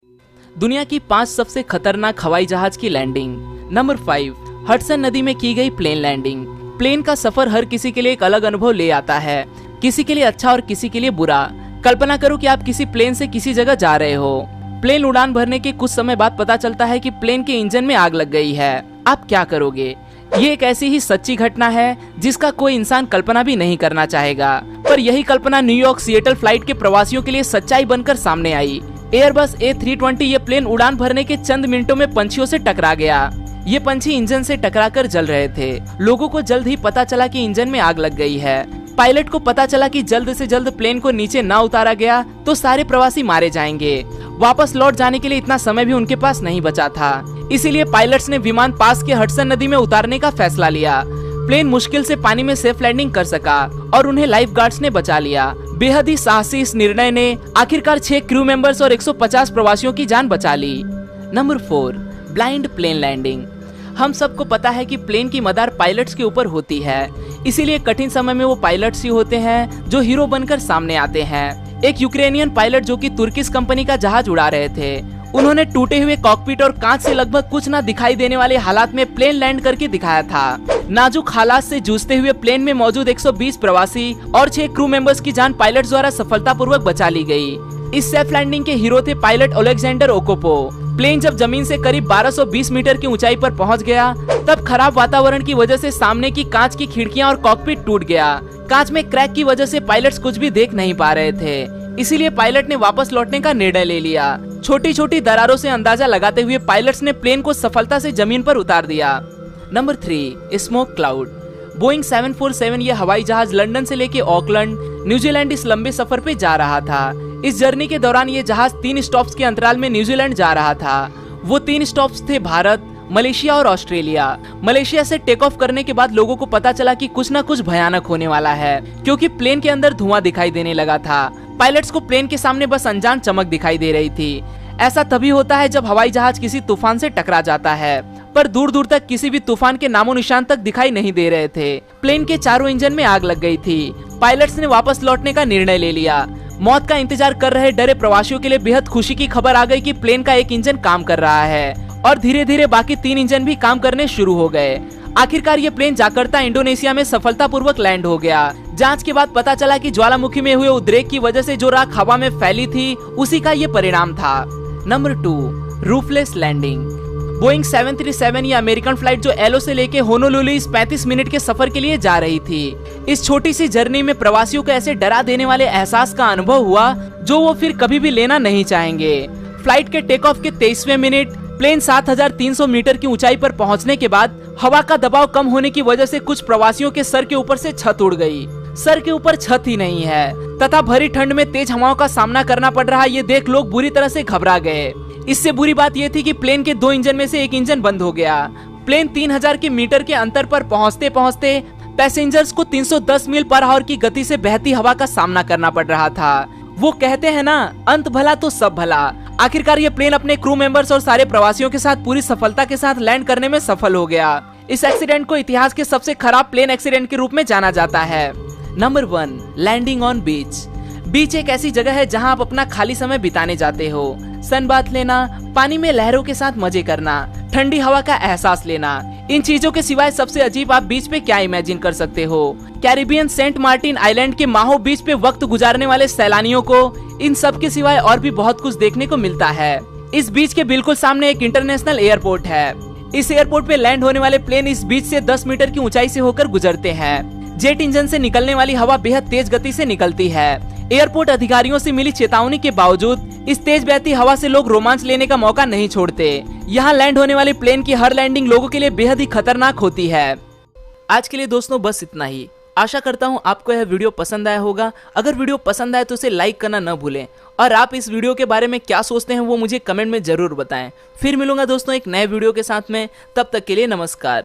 दुनिया की 5 सबसे खतरनाक हवाई जहाज की लैंडिंग। नंबर 5, हडसन नदी में की गई प्लेन लैंडिंग। प्लेन का सफर हर किसी के लिए एक अलग अनुभव ले आता है, किसी के लिए अच्छा और किसी के लिए बुरा। कल्पना करो कि आप किसी प्लेन से किसी जगह जा रहे हो। प्लेन उड़ान भरने के कुछ समय बाद पता चलता है कि प्लेन के इंजन में आग लग गई है। आप क्या करोगे? ये एक ऐसी ही सच्ची घटना है जिसका कोई इंसान कल्पना भी नहीं करना चाहेगा, पर यही कल्पना न्यूयॉर्क सिएटल फ्लाइट के प्रवासियों के लिए सच्चाई बनकर सामने आई। एयरबस A320 ये प्लेन उड़ान भरने के चंद मिनटों में पंछियों से टकरा गया। ये पंछी इंजन से टकराकर जल रहे थे। लोगों को जल्द ही पता चला कि इंजन में आग लग गई है। पायलट को पता चला कि जल्द से जल्द प्लेन को नीचे ना उतारा गया तो सारे प्रवासी मारे जाएंगे। वापस लौट जाने के लिए इतना समय भी उनके पास नहीं बचा था, इसीलिए पायलट्स ने विमान पास के हडसन नदी में उतारने का फैसला लिया। प्लेन मुश्किल से पानी में सेफ लैंडिंग कर सका और उन्हें लाइफ गार्ड्स ने बचा लिया। बेहद ही साहसी इस निर्णय ने आखिरकार 6 क्रू मेंबर्स और 150 प्रवासियों की जान बचा ली। Number 4, blind plane landing. हम सबको पता है कि प्लेन की मदार पायलट्स के ऊपर होती है, इसीलिए कठिन समय में वो पायलट्स ही होते हैं जो हीरो बनकर सामने आते हैं। एक यूक्रेनियन पायलट जो कि तुर्किश कंपनी का जहाज उड़ा रहे थे, उन्होंने टूटे हुए कॉकपिट और कांच से लगभग कुछ ना दिखाई देने वाले हालात में प्लेन लैंड करके दिखाया था। नाजुक हालात से जूझते हुए प्लेन में मौजूद 120 प्रवासी और 6 क्रू मेंबर्स की जान पायलट द्वारा सफलतापूर्वक बचा ली गई। इस सेफ लैंडिंग के हीरो थे पायलट ओलेक्जेंडर ओकोपो। प्लेन जब जमीन से करीब 1220 मीटर की ऊंचाई पर पहुंच गया, तब खराब वातावरण की वजह से सामने की कांच की खिड़कियां और कॉकपिट टूट गया। कांच में क्रैक की वजह से पायलट्स कुछ भी देख नहीं पा रहे थे, इसीलिए पायलट ने वापस लौटने का निर्णय ले लिया। छोटी छोटी दरारों से अंदाजा लगाते हुए पायलट्स ने प्लेन को सफलता से जमीन पर उतार दिया। Number 3, smoke cloud. बोइंग 747 ये हवाई जहाज लंदन से लेके ऑकलैंड, न्यूजीलैंड इस लंबे सफर पे जा रहा था। इस जर्नी के दौरान ये जहाज 3 स्टॉप्स के अंतराल में न्यूजीलैंड जा रहा था। वो 3 स्टॉप्स थे भारत, मलेशिया और ऑस्ट्रेलिया। मलेशिया से टेक ऑफ करने के बाद लोगों को पता चला कि कुछ न कुछ भयानक होने वाला है, क्योंकि प्लेन के अंदर धुआं दिखाई देने लगा था। पायलट्स को प्लेन के सामने बस अनजान चमक दिखाई दे रही थी। ऐसा तभी होता है जब हवाई जहाज किसी तूफान से टकरा जाता है, पर दूर दूर तक किसी भी तूफान के नामो निशान तक दिखाई नहीं दे रहे थे। प्लेन के चारों इंजन में आग लग गई थी। पायलट्स ने वापस लौटने का निर्णय ले लिया। मौत का इंतजार कर रहे डरे प्रवासियों के लिए बेहद खुशी की खबर आ गई कि प्लेन का एक इंजन काम कर रहा है और धीरे धीरे बाकी 3 इंजन भी काम करने शुरू हो गए। आखिरकार ये प्लेन जाकर्ता इंडोनेशिया में सफलतापूर्वक लैंड हो गया। जांच के बाद पता चला कि ज्वालामुखी में हुए उद्रेक की वजह से जो राख हवा में फैली थी, उसी का ये परिणाम था। Number 2, रूफलेस landing. बोइंग 737 ये अमेरिकन फ्लाइट जो एलो से लेके होनोलुलु इस 35 मिनट के सफर के लिए जा रही थी। इस छोटी सी जर्नी में प्रवासियों को ऐसे डरा देने वाले एहसास का अनुभव हुआ जो वो फिर कभी भी लेना नहीं चाहेंगे। फ्लाइट के टेक ऑफ के 23वें मिनट प्लेन 7300 मीटर की ऊंचाई पर पहुंचने के बाद हवा का दबाव कम होने की वजह से कुछ प्रवासियों के सर के ऊपर से छत उड़ गई। सर के ऊपर छत ही नहीं है तथा भरी ठंड में तेज हवाओं का सामना करना पड़ रहा, ये देख लोग बुरी तरह से घबरा गए। इससे बुरी बात यह थी कि प्लेन के 2 इंजन में से एक इंजन बंद हो गया। प्लेन 3000 के मीटर के अंतर पर पहुंचते पहुंचते पैसेंजर्स को 310 मील पर आवर की गति से बहती हवा का सामना करना पड़ रहा था। वो कहते हैं ना, अंत भला तो सब भला। आखिरकार ये प्लेन अपने क्रू मेंबर्स और सारे प्रवासियों के साथ पूरी सफलता के साथ लैंड करने में सफल हो गया। इस एक्सीडेंट को इतिहास के सबसे खराब प्लेन एक्सीडेंट के रूप में जाना जाता है। नंबर 1, लैंडिंग ऑन बीच। बीच एक ऐसी जगह है जहां आप अपना खाली समय बिताने जाते हो। सनबाथ लेना, पानी में लहरों के साथ मजे करना, ठंडी हवा का एहसास लेना। इन चीजों के सिवाय सबसे अजीब आप बीच पे क्या इमेजिन कर सकते हो? कैरिबियन सेंट मार्टिन आइलैंड के माहो बीच पे वक्त गुजारने वाले सैलानियों को इन सब के सिवाय और भी बहुत कुछ देखने को मिलता है। इस बीच के बिल्कुल सामने एक इंटरनेशनल एयरपोर्ट है। इस एयरपोर्ट पे लैंड होने वाले प्लेन इस बीच से 10 मीटर की ऊंचाई से होकर गुजरते हैं। जेट इंजन से निकलने वाली हवा बेहद तेज गति से निकलती है। एयरपोर्ट अधिकारियों से मिली चेतावनी के बावजूद इस तेज बहती हवा से लोग रोमांच लेने का मौका नहीं छोड़ते। यहाँ लैंड होने वाली प्लेन की हर लैंडिंग लोगों के लिए बेहद ही खतरनाक होती है। आज के लिए दोस्तों बस इतना ही। आशा करता हूँ आपको यह वीडियो पसंद आया होगा। अगर वीडियो पसंद आए तो इसे लाइक करना न भूलें और आप इस वीडियो के बारे में क्या सोचते हैं वो मुझे कमेंट में जरूर बताएं। फिर मिलूंगा दोस्तों एक नए वीडियो के साथ में, तब तक के लिए नमस्कार।